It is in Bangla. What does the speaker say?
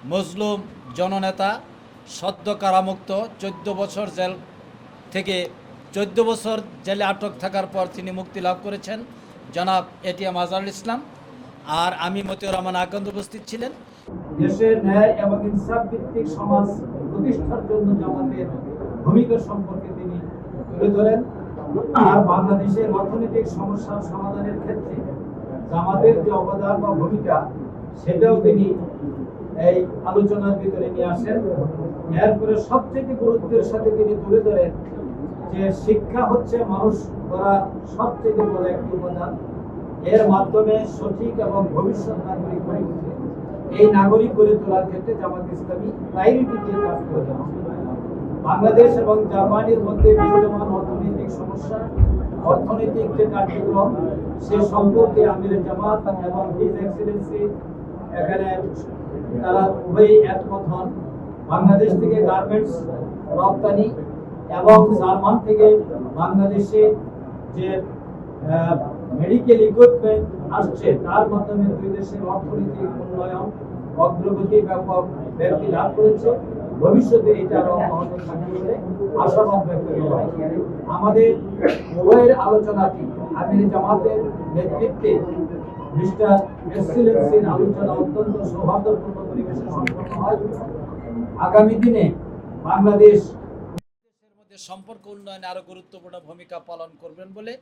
মজলুম জননেতা, সদ্য কারামুক্ত, 14 বছর জেল থেকে 14 বছর জেলে আটক থাকার পর তিনি মুক্তি লাভ করেছেন, জনাব এটিএম আজহারুল ইসলাম। আর আমি মতিউর রহমান আকন্দ উপস্থিত ছিলেন। দেশের ন্যায় এবং ইনসাফ ভিত্তিক সমাজ প্রতিষ্ঠার জন্য জামাতের ভূমিকা সম্পর্কে তিনি তুলে ধরেন। আর বাংলাদেশের অর্থনৈতিক সমস্যার সমাধানের ক্ষেত্রে জামাতের যে অবদান বা ভূমিকা, সেটাও তিনি এই আলোচনার ভিতরে নিয়ে আসেন। এরপরে সবচেয়ে গুরুত্বের সাথে তিনি তুলে ধরেন যে শিক্ষা হচ্ছে মানুষ গড়া সবচেয়ে বড় একটি উপাদান। এর মাধ্যমে সঠিক এবং ভবিষ্যৎ নাগরিক হয়ে উঠে এই নাগরিক গড়ে তোলার ক্ষেত্রে জামাত ইসলামী প্রায়োরিটি দিয়ে কাজ করে যাচ্ছে। বাংলাদেশ এবং জার্মানির মধ্যে বিদ্যমান অর্থনৈতিক সমস্যা, অর্থনৈতিক যে কার্যক্রম, সে সম্পর্কে আমির জামাত এবং হিজ এক্সিলেন্সি এখানে তারা উভয়ই একমত হন। বাংলাদেশ থেকে গার্মেন্টস রপ্তানি এবং জার্মান থেকে বাংলাদেশে যে মেডিকেল ইকুইপমেন্ট আসছে, তার মাধ্যমে দুই দেশের অর্থনৈতিক উন্নয়ন অগ্রগতি ব্যাপক ব্যক্তি লাভ করেছে। ভবিষ্যতে এটা আরো অব্যাহত থাকবে বলে আশাবাদ ব্যক্ত করা হয়। আমাদের উভয়ের আলোচনাটি আমির জামাতের নেতৃত্বে মিস্টার এক্সিলেন্সির আলোচনা অত্যন্ত সৌহার্দ্যপূর্ণ পরিবেশে সম্পন্ন হয়। আগামী দিনে বাংলাদেশ দেশের মধ্যে সম্পর্ক উন্নয়নে আরো গুরুত্বপূর্ণ ভূমিকা পালন করবেন বলে